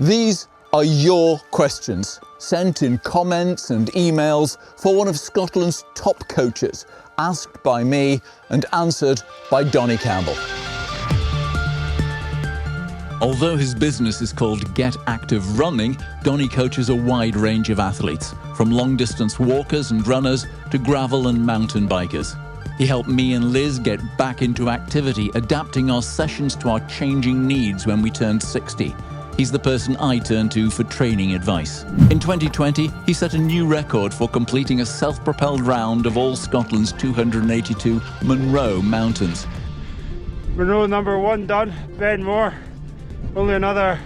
These are your questions, sent in comments and emails for one of Scotland's top coaches, asked by me and answered by Donnie Campbell. Although his business is called GetActiveRunning, Donnie coaches a wide range of athletes, from long-distance walkers and runners to gravel and mountain bikers. He helped me and Liz get back into activity, adapting our sessions to our changing needs when we turned 60. He's the person I turn to for training advice. In 2020, he set a new record for completing a self-propelled round of all Scotland's 282 Munro mountains. Munro number 1 done, Ben Moore. Only another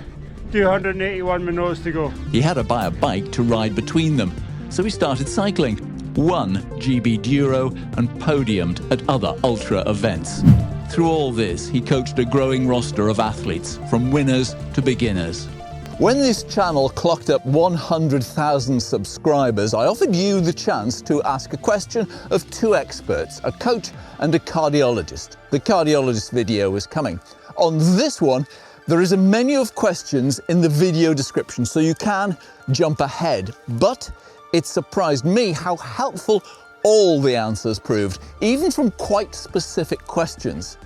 281 Munros to go. He had to buy a bike to ride between them, so he started cycling, won GB Duro and podiumed at other ultra events. Through all this, he coached a growing roster of athletes, from winners to beginners. When this channel clocked up 100,000 subscribers, I offered you the chance to ask a question of two experts, a coach and a cardiologist. The cardiologist video is coming. On this one, there is a menu of questions in the video description, so you can jump ahead. But it surprised me how helpful all the answers proved, even from quite specific questions.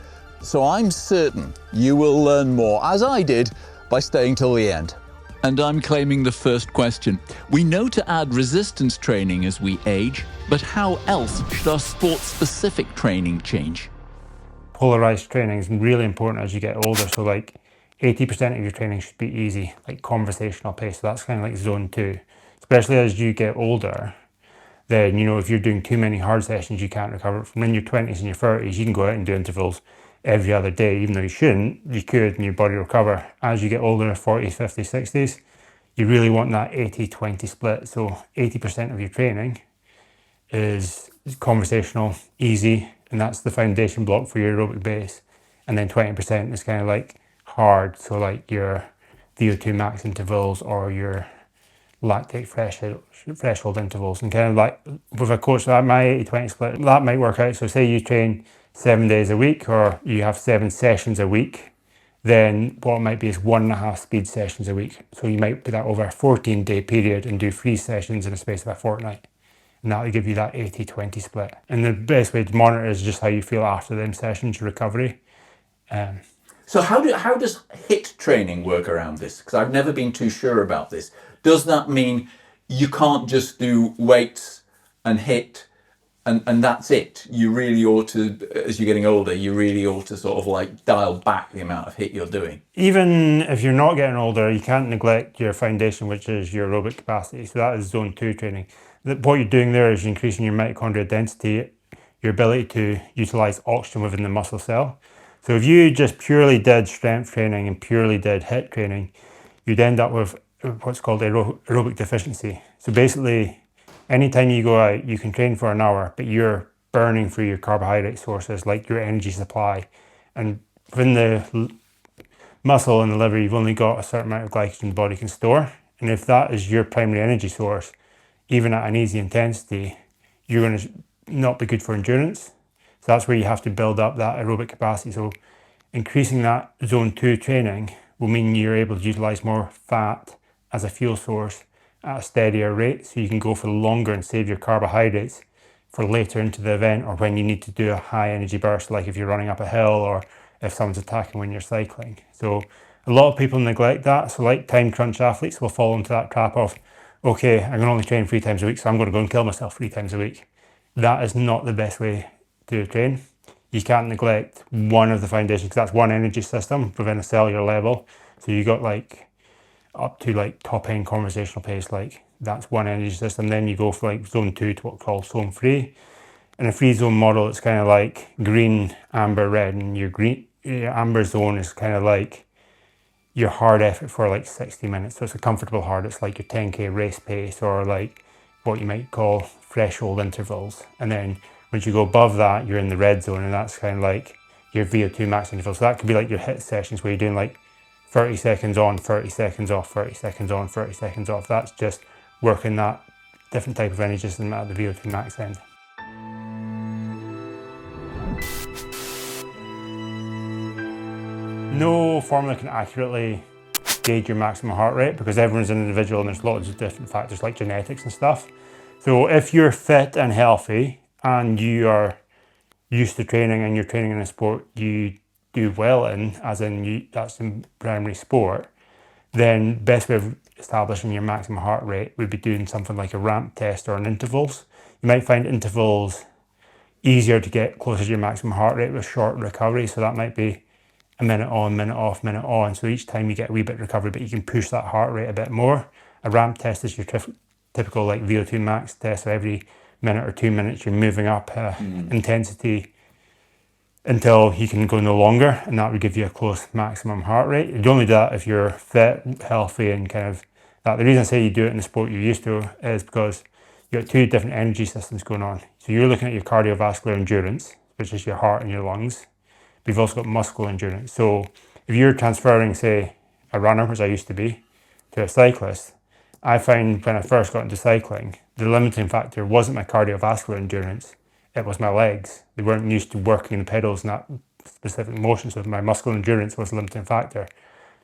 So I'm certain you will learn more, as I did, by staying till the end. And I'm claiming the first question. We know to add resistance training as we age, but how else should our sport-specific training change? Polarized training is really important as you get older, so like 80% of your training should be easy, like conversational pace, so that's kind of like zone 2. Especially as you get older, then, you know, if you're doing too many hard sessions, you can't recover. From in your 20s and your 30s, you can go out and do intervals every other day, even though you shouldn't, you could, and your body will recover. As you get older, 40s, 50s, 60s, you really want that 80-20 split. So 80% of your training is conversational, easy, and that's the foundation block for your aerobic base. And then 20% is kind of like hard, so like your VO2 max intervals or your lactate threshold intervals. And kind of like with a coach, that my 80-20 split, that might work out. So say you train 7 days a week, or you have 7 sessions a week, then what it might be is 1.5 speed sessions a week. So you might do that over a 14-day period and do 3 sessions in a space of a fortnight. And that will give you that 80-20 split. And the best way to monitor is just how you feel after them sessions, your recovery. So how does HIIT training work around this? Because I've never been too sure about this. Does that mean you can't just do weights and HIIT and that's it? You really ought to, as you're getting older, you really ought to sort of like dial back the amount of HIIT you're doing. Even if you're not getting older, you can't neglect your foundation, which is your aerobic capacity. So that is zone 2 training. What you're doing there is increasing your mitochondrial density, your ability to utilize oxygen within the muscle cell. So if you just purely did strength training and purely did HIIT training, you'd end up with what's called aerobic deficiency. So basically, anytime you go out, you can train for an hour, but you're burning through your carbohydrate sources, like your energy supply. And within the muscle and the liver, you've only got a certain amount of glycogen the body can store. And if that is your primary energy source, even at an easy intensity, you're going to not be good for endurance. So that's where you have to build up that aerobic capacity. So increasing that zone 2 training will mean you're able to utilize more fat as a fuel source at a steadier rate. So you can go for longer and save your carbohydrates for later into the event, or when you need to do a high energy burst, like if you're running up a hill or if someone's attacking when you're cycling. So a lot of people neglect that. So like time crunch athletes will fall into that trap of, okay, I can only train 3 times a week, so I'm going to go and kill myself 3 times a week. That is not the best way to train. You can't neglect one of the foundations, because that's one energy system within a cellular level. So you got like up to like top end conversational pace, like that's one energy system. Then you go for like zone 2 to what we call zone 3. In a free zone model, it's kind of like green, amber, red, and your amber zone is kind of like your hard effort for like 60 minutes. So it's a comfortable hard. It's like your 10k race pace, or like what you might call threshold intervals. And then once you go above that, you're in the red zone, and that's kind of like your VO2 max interval. So that could be like your HIIT sessions where you're doing like 30 seconds on, 30 seconds off, 30 seconds on, 30 seconds off. That's just working that different type of energy system at the VO2 max end. No formula can accurately gauge your maximum heart rate, because everyone's an individual and there's lots of different factors like genetics and stuff. So if you're fit and healthy and you are used to training and you're training in a sport you do well in, as in that's in primary sport, then best way of establishing your maximum heart rate would be doing something like a ramp test or an intervals. You might find intervals easier to get closer to your maximum heart rate with short recovery. So that might be a minute on, minute off, minute on. So each time you get a wee bit of recovery, but you can push that heart rate a bit more. A ramp test is your typical like VO2 max test. So every minute or 2 minutes, you're moving up intensity until you can go no longer, and that would give you a close maximum heart rate. You only do that if you're fit, healthy, and kind of that. The reason I say you do it in the sport you're used to is because you've got two different energy systems going on. So you're looking at your cardiovascular endurance, which is your heart and your lungs. But you've also got muscular endurance. So if you're transferring, say, a runner, which I used to be, to a cyclist, I found when I first got into cycling, the limiting factor wasn't my cardiovascular endurance, it was my legs. They weren't used to working the pedals in that specific motion, so my muscular endurance was the limiting factor.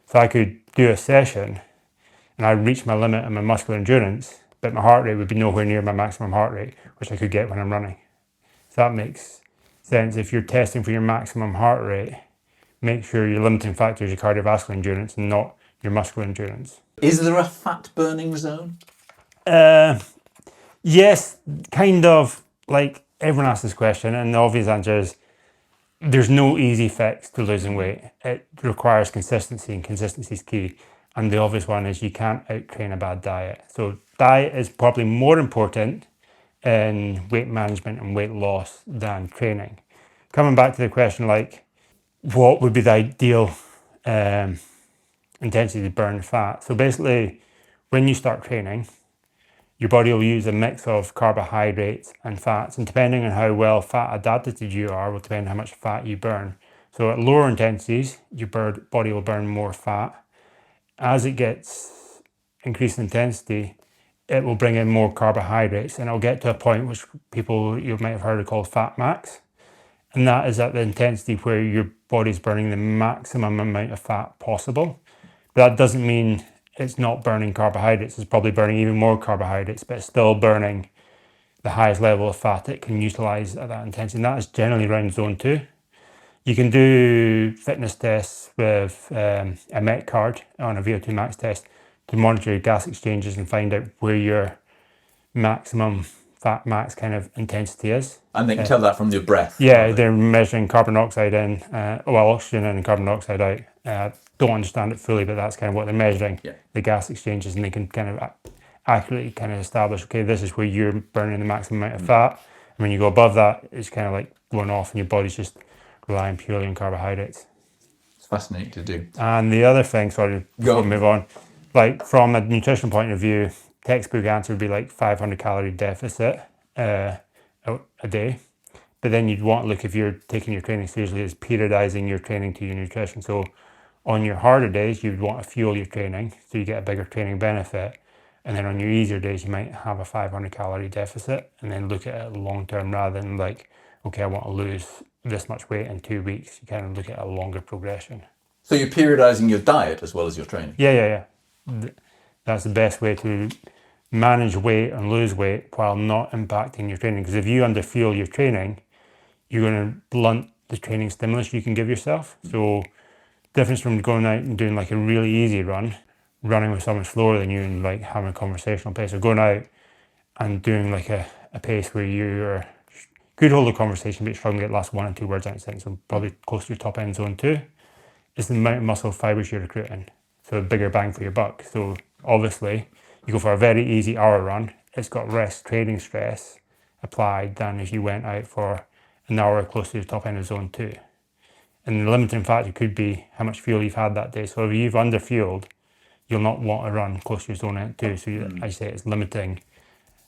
So I could do a session and I'd reach my limit and my muscular endurance, but my heart rate would be nowhere near my maximum heart rate, which I could get when I'm running. So that makes sense. If you're testing for your maximum heart rate, make sure your limiting factor is your cardiovascular endurance and not your muscular endurance. Is there a fat burning zone? Yes, kind of. Like, everyone asks this question, and the obvious answer is there's no easy fix to losing weight. It requires consistency, and consistency is key. And the obvious one is you can't out-train a bad diet. So diet is probably more important in weight management and weight loss than training. Coming back to the question, like, what would be the ideal intensity to burn fat? So basically, when you start training, your body will use a mix of carbohydrates and fats, and depending on how well fat adapted you are will depend on how much fat you burn. So at lower intensities, your body will burn more fat. As it gets increased intensity, it will bring in more carbohydrates, and it'll get to a point which people you might have heard of called fat max. And that is at the intensity where your body's burning the maximum amount of fat possible. But that doesn't mean it's not burning carbohydrates. It's probably burning even more carbohydrates, but it's still burning the highest level of fat it can utilize at that intensity. And that is generally around zone 2. You can do fitness tests with a Met card on a VO2 max test to monitor your gas exchanges and find out where your maximum fat max kind of intensity is. And they can tell that from your breath. Yeah, they're measuring carbon dioxide in, oxygen in and carbon dioxide out. Don't understand it fully, but that's kind of what they're measuring, the gas exchanges, and they can kind of accurately kind of establish, okay, this is where you're burning the maximum amount of fat. And when you go above that, it's kind of like going off and your body's just relying purely on carbohydrates. It's fascinating to do. And the other thing, sorry, before we move on, like from a nutrition point of view, textbook answer would be like 500 calorie deficit a day. But then you'd want to look, if you're taking your training seriously, is periodizing your training to your nutrition. So on your harder days, you'd want to fuel your training so you get a bigger training benefit. And then on your easier days, you might have a 500 calorie deficit and then look at it long term rather than like, okay, I want to lose this much weight in 2 weeks. You kind of look at a longer progression. So you're periodizing your diet as well as your training? Yeah. That's the best way to manage weight and lose weight while not impacting your training. Because if you underfuel your training, you're going to blunt the training stimulus you can give yourself. So difference from going out and doing like a really easy run, running with someone slower than you and like having a conversational pace, or going out and doing like a pace where you're could hold a conversation but you're struggling to get the last 1 or 2 words out in a sentence, so probably close to your top end zone 2, is the amount of muscle fibers you're recruiting. So a bigger bang for your buck. So obviously you go for a very easy hour run, it's got less training stress applied than if you went out for an hour close to the top end of zone 2. And the limiting factor could be how much fuel you've had that day. So if you've underfueled, you'll not want to run close to your zone 2. So as I say, it's limiting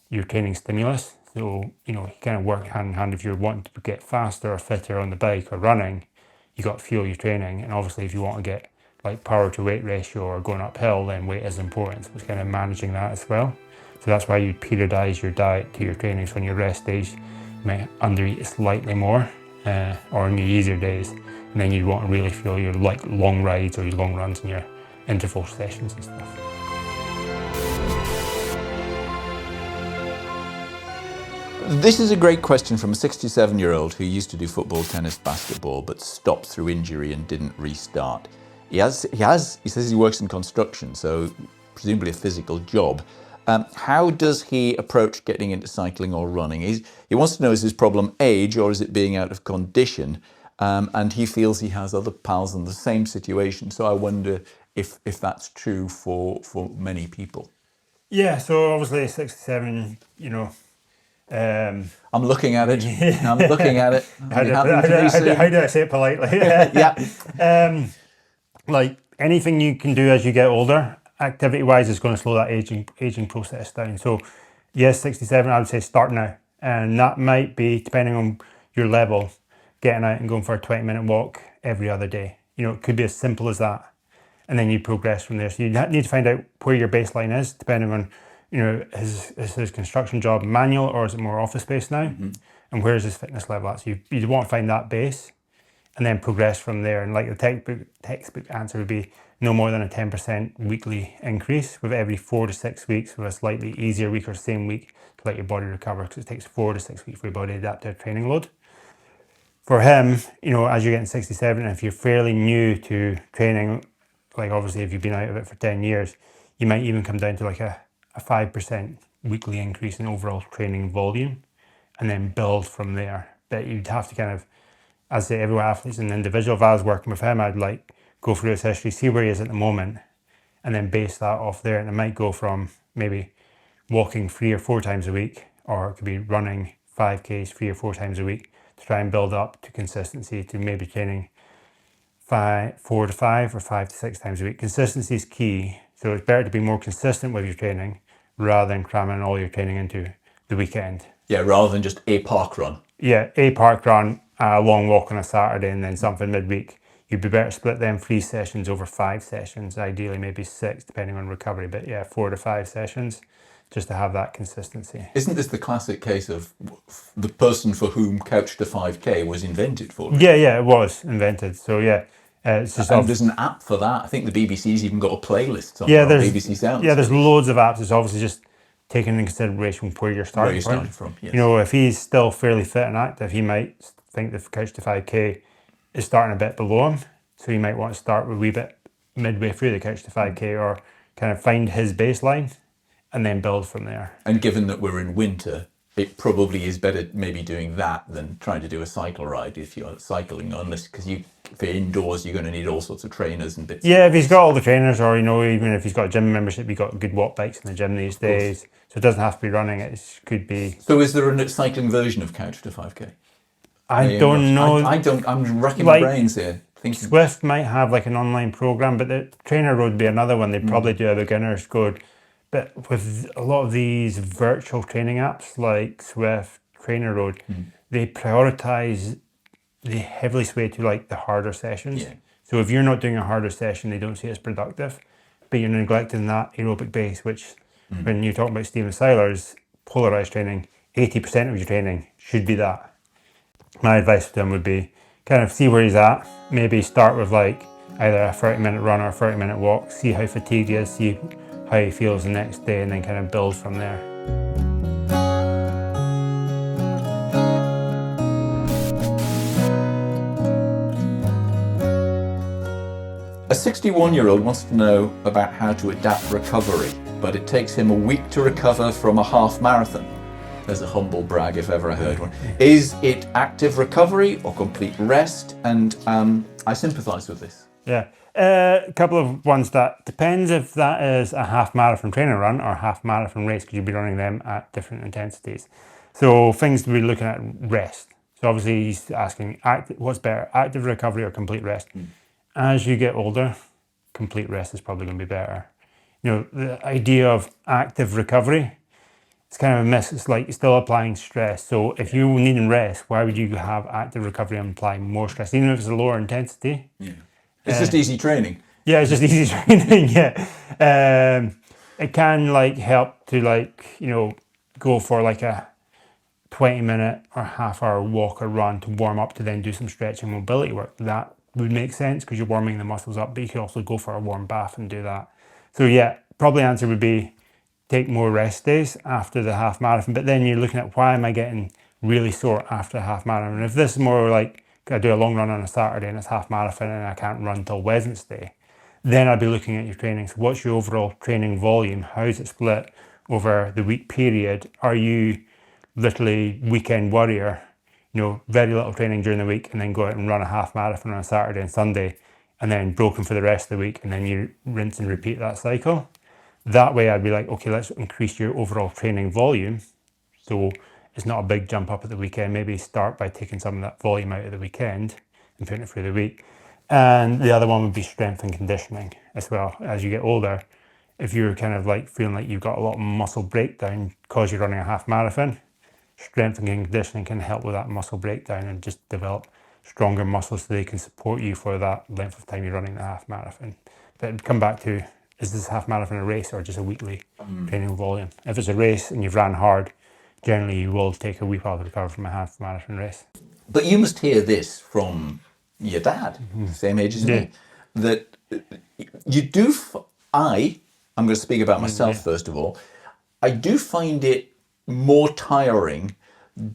your training stimulus. So, you kind of work hand in hand. If you're wanting to get faster or fitter on the bike or running, you got to fuel your training. And obviously if you want to get like power to weight ratio or going uphill, then weight is important. So it's kind of managing that as well. So that's why you periodize your diet to your training. So on your rest days, you might undereat slightly more, or on your easier days. And then you'd want to really fuel your like long rides or your long runs and your interval sessions and stuff. This is a great question from a 67-year-old who used to do football, tennis, basketball, but stopped through injury and didn't restart. He says he works in construction, so presumably a physical job. How does he approach getting into cycling or running? He wants to know, is his problem age or is it being out of condition? And he feels he has other pals in the same situation. So I wonder if that's true for many people. Yeah, so obviously 67, I'm looking at it. I'm looking at it. How do I say it politely? Yeah. Like anything you can do as you get older, activity-wise, is going to slow that aging process down. So yes, 67, I would say start now. And that might be, depending on your level, getting out and going for a 20-minute walk every other day. It could be as simple as that. And then you progress from there. So you need to find out where your baseline is, depending on, is his construction job manual or is it more office-based now? Mm-hmm. And where's his fitness level at? So you want to find that base and then progress from there. And like the textbook answer would be no more than a 10% weekly increase with every 4 to 6 weeks, with a slightly easier week or same week to let your body recover, because it takes 4 to 6 weeks for your body to adapt to a training load. For him, as you're getting 67, if you're fairly new to training, like obviously if you've been out of it for 10 years, you might even come down to like a 5% weekly increase in overall training volume and then build from there. But you'd have to kind of, as I say, every athlete's an individual. If I was working with him, I'd like go through his history, see where he is at the moment, and then base that off there. And it might go from maybe walking 3 or 4 times a week, or it could be running 5Ks 3 or 4 times a week to try and build up to consistency, to maybe training 4 to 5 or 5 to 6 times a week. Consistency is key. So it's better to be more consistent with your training rather than cramming all your training into the weekend. Yeah, rather than just a park run. Yeah, a park run, a long walk on a Saturday, and then something midweek. You'd be better to split them 3 sessions over 5 sessions, ideally maybe 6, depending on recovery. But yeah, 4 to 5 sessions, just to have that consistency. Isn't this the classic case of the person for whom Couch to 5K was invented for? Yeah, it was invented. So yeah. It's just there's an app for that. I think the BBC's even got a playlist on BBC Sounds. Yeah, there's loads of apps. It's obviously just taking into consideration where you're starting from. Yes. If he's still fairly fit and active, he might think the Couch to 5K is starting a bit below him. So he might want to start a wee bit midway through the Couch to 5K, or kind of find his baseline and then build from there. And given that we're in winter, it probably is better maybe doing that than trying to do a cycle ride if you're cycling, unless, because if you're indoors, you're going to need all sorts of trainers and bits. Yeah, if he's got all the trainers, or even if he's got a gym membership, you've got good walk bikes in the gym these days. So it doesn't have to be running, it could be. So is there a cycling version of Couch to 5K? I don't know. I'm racking my brains here. Thinking. Swift might have like an online program, but the Trainer Road would be another one. They'd probably do a beginner's code. But with a lot of these virtual training apps like Swift, Trainer Road, they prioritise, they heavily sway to like the harder sessions. Yeah. So if you're not doing a harder session, they don't see it as productive, but you're neglecting that aerobic base, which when you talk about Stephen Seiler's polarised training, 80% of your training should be that. My advice to him would be kind of see where he's at, maybe start with like either a 30-minute run or a 30-minute walk, see how fatigued he is, see how he feels the next day, and then kind of build from there. A 61-year-old wants to know about how to adapt recovery, but it takes him a week to recover from a half marathon. There's a humble brag if ever I heard one. Is it active recovery or complete rest? And I sympathise with this. Yeah, a couple of ones that depends if that is a half marathon training run or a half marathon race, because you'll be running them at different intensities. So things to be looking at: rest. So obviously he's asking what's better, active recovery or complete rest. As you get older, complete rest is probably going to be better. The idea of active recovery, it's kind of a miss. It's like you're still applying stress. So if you're needing rest, why would you have active recovery and apply more stress, even if it's a lower intensity? Yeah. It's just easy training. Yeah, it's just easy training. Yeah, it can help to go for like a 20-minute or half-hour walk or run to warm up, to then do some stretching mobility work. That would make sense because you're warming the muscles up, but you could also go for a warm bath and do that. So yeah, probably answer would be take more rest days after the half marathon, but then you're looking at why am I getting really sore after a half marathon? And if this is more like I do a long run on a Saturday and it's half marathon and I can't run till Wednesday, then I'd be looking at your training. So what's your overall training volume? How is it split over the week period? Are you literally weekend warrior, very little training during the week and then go out and run a half marathon on a Saturday and Sunday and then broken for the rest of the week and then you rinse and repeat that cycle? That way I'd be like, okay, let's increase your overall training volume. So it's not a big jump up at the weekend. Maybe start by taking some of that volume out of the weekend and putting it through the week. And the other one would be strength and conditioning as well. As you get older, if you're kind of like feeling like you've got a lot of muscle breakdown because you're running a half marathon, strength and conditioning can help with that muscle breakdown and just develop stronger muscles so they can support you for that length of time you're running the half marathon. But it'd come back to, is this half marathon a race or just a weekly training volume? If it's a race and you've ran hard, generally you will take a week while to recover from a half marathon race. But you must hear this from your dad, same age as me, that you do, I'm going to speak about myself first of all, I do find it more tiring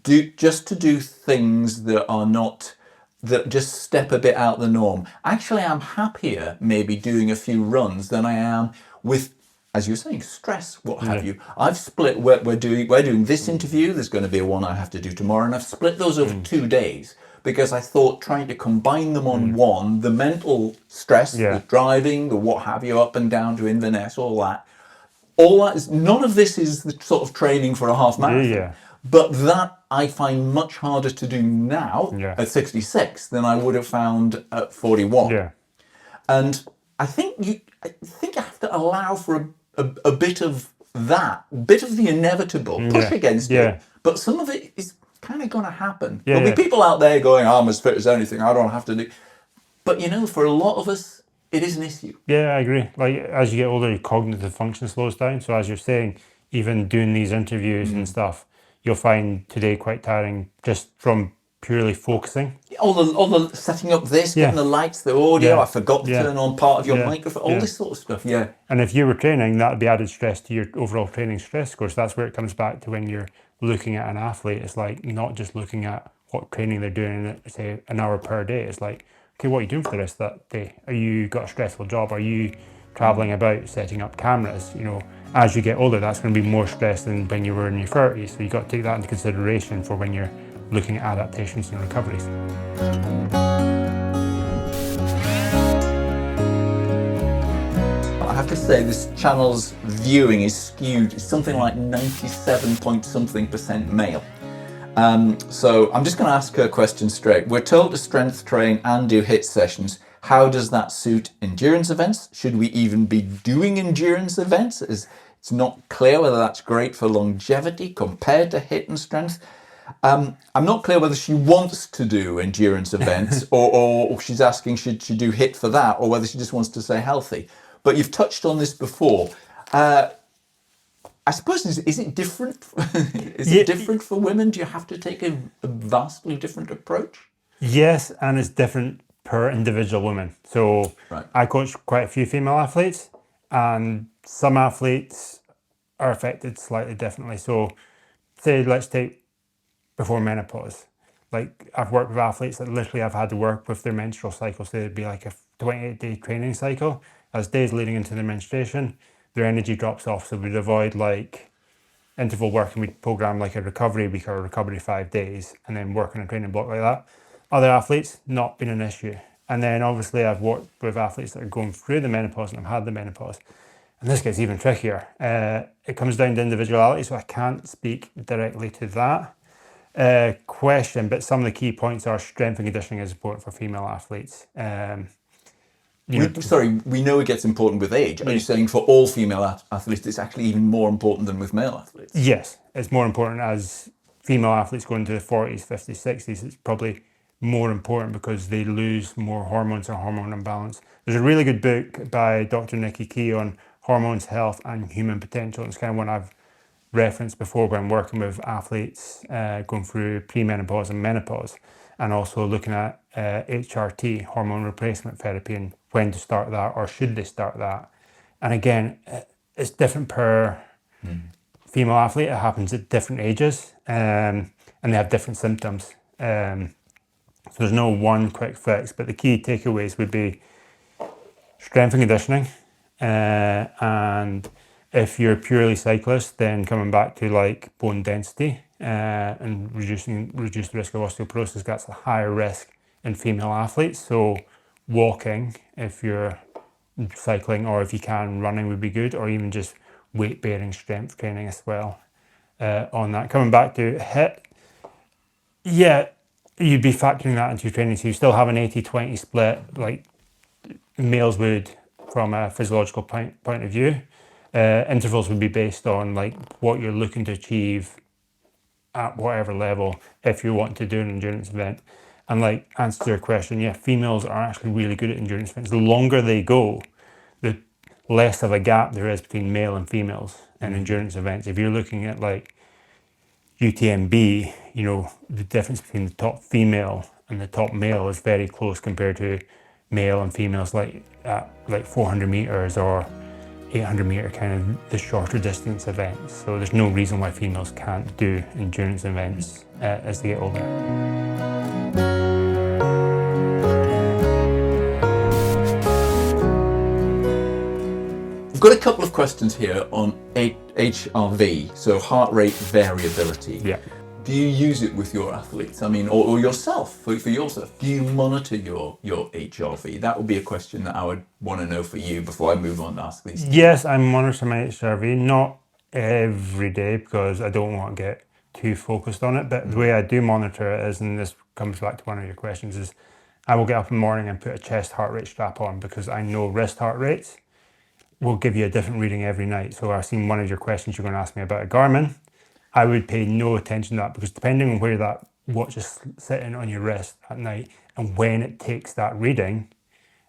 just to do things that are not, that just step a bit out the norm. Actually, I'm happier maybe doing a few runs than I am with, as you were saying, stress, what have you. I've split, we're doing this interview, there's going to be one I have to do tomorrow, and I've split those over 2 days because I thought trying to combine them on one, the mental stress, the driving, the what have you, up and down to Inverness, all that is, none of this is the sort of training for a half marathon. But that I find much harder to do now at 66 than I would have found at 41. And I think you have to allow for a bit of that, bit of the inevitable, push against it. But some of it is kind of going to happen. There'll be people out there going, I'm as fit as anything, I don't have to do. But for a lot of us, it is an issue. Yeah, I agree. Like as you get older, your cognitive function slows down. So as you're saying, even doing these interviews and stuff, you'll find today quite tiring just from purely focusing. All the setting up this, getting the lights, the audio, I forgot to turn on part of your microphone, all this sort of stuff, And if you were training, that would be added stress to your overall training stress score. So that's where it comes back to when you're looking at an athlete. It's like not just looking at what training they're doing, say an hour per day. It's like, okay, what are you doing for the rest of that day? Are you got a stressful job? Are you traveling about setting up cameras? As you get older, that's going to be more stress than when you were in your 30s. So you've got to take that into consideration for when you're looking at adaptations and recoveries. I have to say this channel's viewing is skewed. It's something like 97% male. So I'm just going to ask her a question straight. We're told to strength train and do HIIT sessions. How does that suit endurance events? Should we even be doing endurance events? It's not clear whether that's great for longevity compared to HIIT and strength. I'm not clear whether she wants to do endurance events or she's asking should she do HIIT for that, or whether she just wants to stay healthy. But you've touched on this before. I suppose, is it different? It different for women? Do you have to take a vastly different approach? Yes, and it's different per individual woman. So I coach quite a few female athletes, and some athletes are affected slightly differently. So say, let's take before menopause. Like I've worked with athletes that literally I've had to work with their menstrual cycle. So it'd be like a 28-day training cycle. As days leading into their menstruation, their energy drops off. So we'd avoid like interval work and we'd program like a recovery week or a recovery 5 days and then work on a training block like that. Other athletes, not been an issue. And then obviously I've worked with athletes that are going through the menopause and have had the menopause. And this gets even trickier. It comes down to individuality, so I can't speak directly to that question, but some of the key points are strength and conditioning is important for female athletes. We know it gets important with age. Are you saying for all female athletes it's actually even more important than with male athletes? Yes, it's more important as female athletes go into the 40s, 50s, 60s. It's probably more important because they lose more hormones or hormone imbalance. There's a really good book by Dr. Nikki Key on hormones, health and human potential. It's kind of one I've referenced before when working with athletes going through premenopause and menopause, and also looking at HRT, hormone replacement therapy, and when to start that or should they start that. And again, it's different per female athlete. It happens at different ages, and they have different symptoms. So there's no one quick fix, but the key takeaways would be strength and conditioning, and if you're purely cyclist, then coming back to like bone density and reduce the risk of osteoporosis. That's a higher risk in female athletes. So walking, if you're cycling, or if you can, running would be good, or even just weight bearing strength training as well. On that, coming back to HIIT, yeah, you'd be factoring that into your training. So you still have an 80-20 split, like males would from a physiological point of view. Intervals would be based on like what you're looking to achieve at whatever level if you want to do an endurance event. And like, answer to your question, yeah, females are actually really good at endurance events. The longer they go, the less of a gap there is between male and females in endurance events. If you're looking at like UTMB, you know, the difference between the top female and the top male is very close compared to male and females like at like 400 meters or 800 meter, kind of the shorter distance events. So there's no reason why females can't do endurance events as they get older. We've got a couple of questions here on HRV, so heart rate variability. Yeah. Do you use it with your athletes? I mean, or yourself, for yourself? Do you monitor your HRV? That would be a question that I would want to know for you before I move on to ask these. Yes, I monitor my HRV, not every day because I don't want to get too focused on it. But the way I do monitor it is, and this comes back to one of your questions, is I will get up in the morning and put a chest heart rate strap on because I know wrist heart rates will give you a different reading every night. So I've seen one of your questions you're going to ask me about a Garmin. I would pay no attention to that because depending on where that watch is sitting on your wrist at night and when it takes that reading,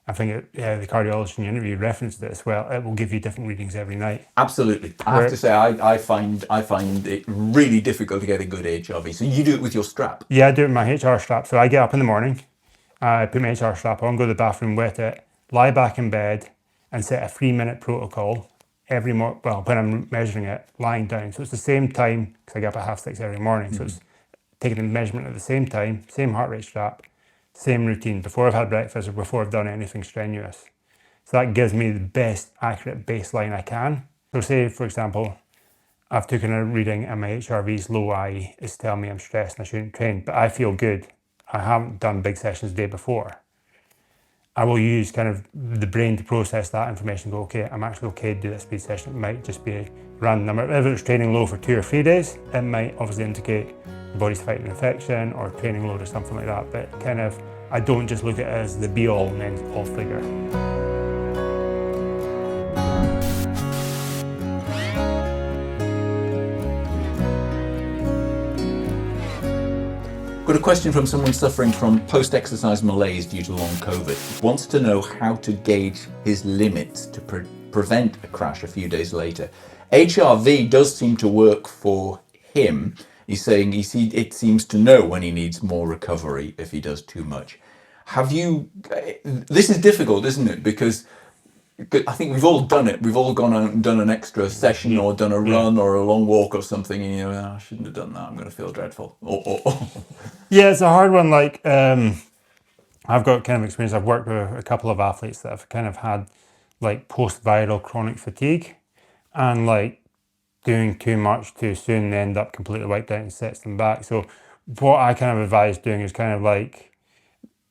I think the cardiologist in your interview referenced it as well, it will give you different readings every night. Absolutely. I have to say, I find it really difficult to get a good HRV. So you do it with your strap? Yeah, I do it with my HR strap. So I get up in the morning, I put my HR strap on, go to the bathroom, wet it, lie back in bed and set a 3-minute protocol every morning. Well, when I'm measuring it, lying down. So it's the same time, because I get up at 6:30 every morning. So it's taking a measurement at the same time, same heart rate strap, same routine, before I've had breakfast or before I've done anything strenuous. So that gives me the best accurate baseline I can. So say, for example, I've taken a reading and my HRV's low, i.e. it's telling me I'm stressed and I shouldn't train, but I feel good. I haven't done big sessions the day before. I will use kind of the brain to process that information and go, okay, I'm actually okay to do this speed session. It might just be a random number. If it's training low for 2 or 3 days, it might obviously indicate the body's fighting an infection or training load or something like that. But kind of, I don't just look at it as the be all and end all figure. Got a question from someone suffering from post-exercise malaise due to long COVID. Wants to know how to gauge his limits to prevent a crash a few days later. HRV does seem to work for him. He's saying it seems to know when he needs more recovery if he does too much. This is difficult, isn't it? Because I think we've all done it. We've all gone out and done an extra session or done a run or a long walk or something, and you know, I shouldn't have done that. I'm going to feel dreadful. Yeah, it's a hard one. Like, I've got kind of experience. I've worked with a couple of athletes that have kind of had like post-viral chronic fatigue, and like doing too much too soon, they end up completely wiped out and sets them back. So what I kind of advise doing is kind of like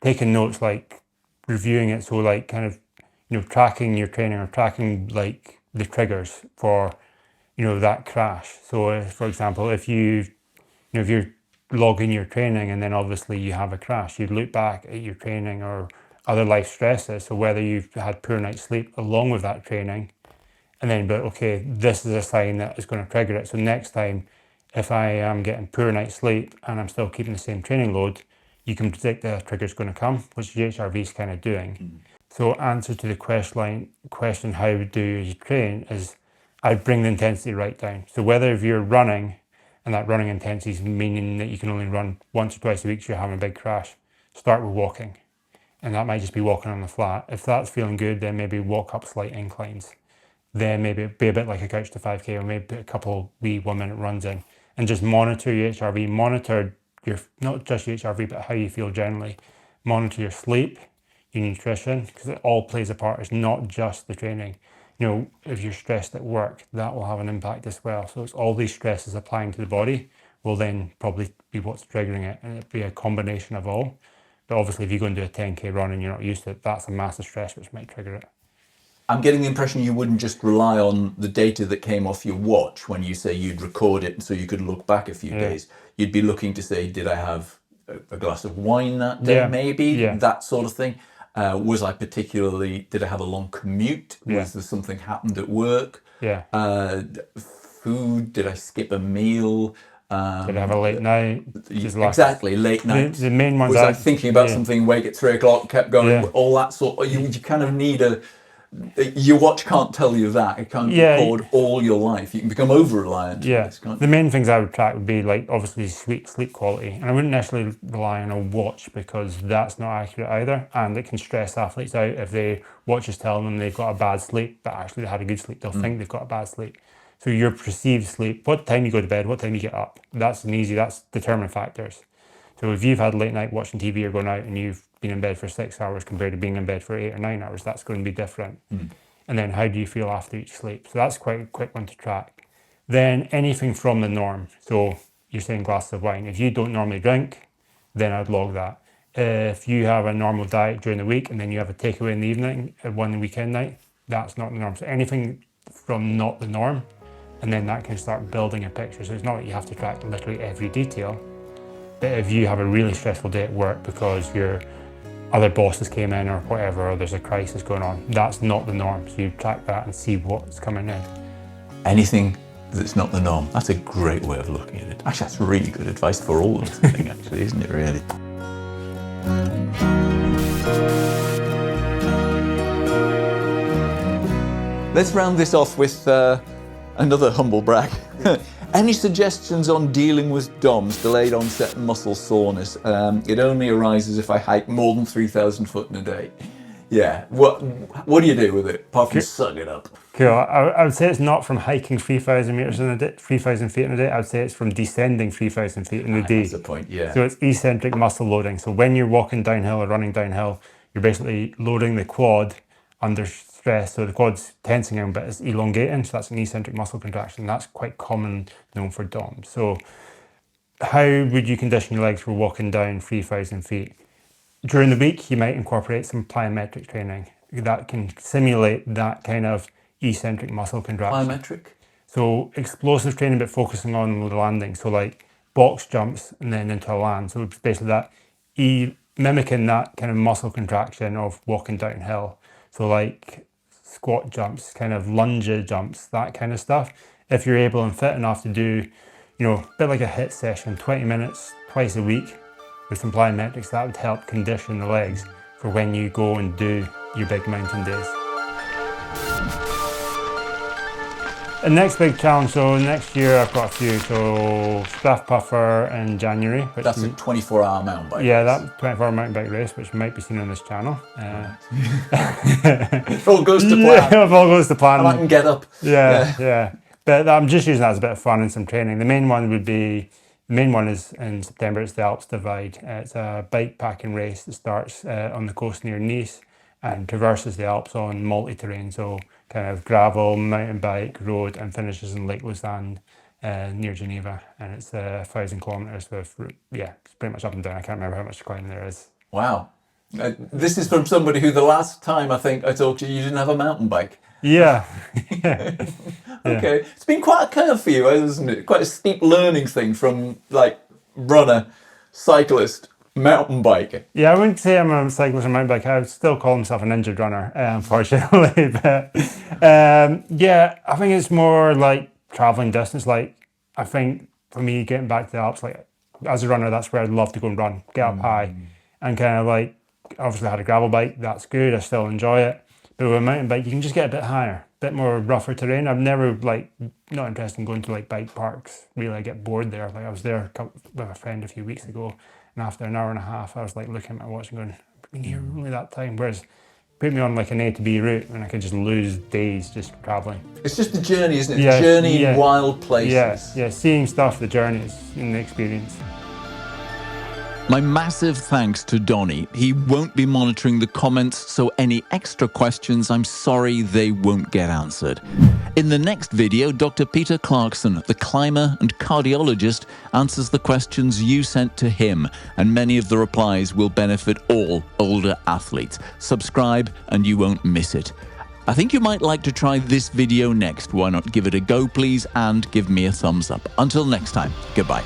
taking notes, like reviewing it. So like kind of, you know, tracking your training or tracking like the triggers for, you know, that crash. So for example, if you're logging your training and then obviously you have a crash, you look back at your training or other life stresses. So whether you've had poor night's sleep along with that training, and then, but okay, this is a sign that is going to trigger it. So next time, if I am getting poor night's sleep and I'm still keeping the same training load, you can predict the trigger's going to come, which the HRV is kind of doing. So answer to the question, how do you train, is I'd bring the intensity right down. So whether if you're running and that running intensity is meaning that you can only run once or twice a week, so you're having a big crash, start with walking. And that might just be walking on the flat. If that's feeling good, then maybe walk up slight inclines. Then maybe be a bit like a couch to 5K, or maybe put a couple wee 1 minute runs in, and just monitor your HRV, monitor your, not just your HRV, but how you feel generally. Monitor your sleep, your nutrition, because it all plays a part. It's not just the training. You know, if you're stressed at work, that will have an impact as well. So it's all these stresses applying to the body will then probably be what's triggering it, and it'll be a combination of all. But obviously, if you go and do a 10K run and you're not used to it, that's a massive stress which might trigger it. I'm getting the impression you wouldn't just rely on the data that came off your watch when you say you'd record it so you could look back a few days. You'd be looking to say, did I have a glass of wine that day, maybe? That sort of thing. Did I have a long commute? Was there something happened at work? Food, did I skip a meal? Did I have a late night? Exactly, late night. The main ones was I thinking about something, wake at 3 o'clock, kept going, all that sort. You kind of need your watch can't tell you that. It can't record all your life. You can become over-reliant. The main things I would track would be like obviously sleep quality. And I wouldn't necessarily rely on a watch because that's not accurate either. And it can stress athletes out if their watch is telling them they've got a bad sleep, but actually they had a good sleep. They'll think they've got a bad sleep. So your perceived sleep, what time you go to bed, what time you get up, that's determining factors. So if you've had late night watching TV or going out and you've been in bed for 6 hours compared to being in bed for 8 or 9 hours, that's going to be different. And then how do you feel after each sleep? So that's quite a quick one to track. Then anything from the norm. So you're saying glasses of wine. If you don't normally drink, then I'd log that. If you have a normal diet during the week and then you have a takeaway in the evening, one weekend night, that's not the norm. So anything from not the norm, and then that can start building a picture. So it's not that you have to track literally every detail, but if you have a really stressful day at work because your other bosses came in or whatever, or there's a crisis going on, that's not the norm. So you track that and see what's coming in. Anything that's not the norm. That's a great way of looking at it. Actually, that's really good advice for all of us, I think, actually, isn't it, really? Let's round this off with another humble brag. Any suggestions on dealing with DOMS, delayed onset muscle soreness? It only arises if I hike more than 3,000 foot in a day. Yeah, what do you do with it, apart from suck it up? Cool, I would say it's not from hiking 3,000 meters in a day, 3,000 feet in a day. I would say it's from descending 3,000 feet in a day. That's the point, yeah. So it's eccentric muscle loading. So when you're walking downhill or running downhill, you're basically loading the quad under stress. So the quad's tensing in, but it's elongating. So that's an eccentric muscle contraction. That's quite common known for DOMS. So how would you condition your legs for walking down 3,000 feet? During the week, you might incorporate some plyometric training that can simulate that kind of eccentric muscle contraction. Plyometric? So explosive training, but focusing on the landing. So like box jumps and then into a land. So it's basically that mimicking that kind of muscle contraction of walking downhill. So like squat jumps, kind of lunge jumps, that kind of stuff. If you're able and fit enough to do, a bit like a HIIT session, 20 minutes twice a week with some plyometrics, that would help condition the legs for when you go and do your big mountain days. And next big challenge, so next year I've got a few, so Staff Puffer in January. That's a 24-hour mountain bike race. Yeah, that 24-hour mountain bike race, which might be seen on this channel. If all goes to plan. Yeah, if all goes to plan. And I can get up. Yeah. But I'm just using that as a bit of fun and some training. The main one is in September, it's the Alps Divide. It's a bikepacking race that starts on the coast near Nice and traverses the Alps on multi-terrain, so kind of gravel, mountain bike, road, and finishes in Lake Lausanne near Geneva. And it's 1,000 kilometres with, it's pretty much up and down. I can't remember how much climbing there is. Wow. This is from somebody who the last time I think I talked to you didn't have a mountain bike. Yeah. Okay. It's been quite a curve for you, hasn't it? Quite a steep learning thing from like runner, cyclist, mountain biker. Yeah, I wouldn't say I'm a cyclist or mountain biker. I would still call myself an injured runner, unfortunately. But I think it's more like traveling distance. Like, I think for me, getting back to the Alps, like as a runner, that's where I'd love to go and run, get up high, and kind of like, obviously I had a gravel bike, that's good, I still enjoy it. But with a mountain bike, you can just get a bit higher. bit more rougher terrain. I'm never like not interested in going to like bike parks. Really, I get bored there. Like I was there with a friend a few weeks ago, and after an hour and a half, I was like looking at my watch and going, "I've been here only that time." Whereas put me on like an A to B route, and I could just lose days just traveling. It's just the journey, isn't it? Yeah, The journey yeah, in wild places. Yeah, seeing stuff, the journey is in the experience. My massive thanks to Donnie. He won't be monitoring the comments, so any extra questions, I'm sorry they won't get answered. In the next video, Dr. Peter Clarkson, the climber and cardiologist, answers the questions you sent to him, and many of the replies will benefit all older athletes. Subscribe and you won't miss it. I think you might like to try this video next. Why not give it a go, please, and give me a thumbs up. Until next time, goodbye.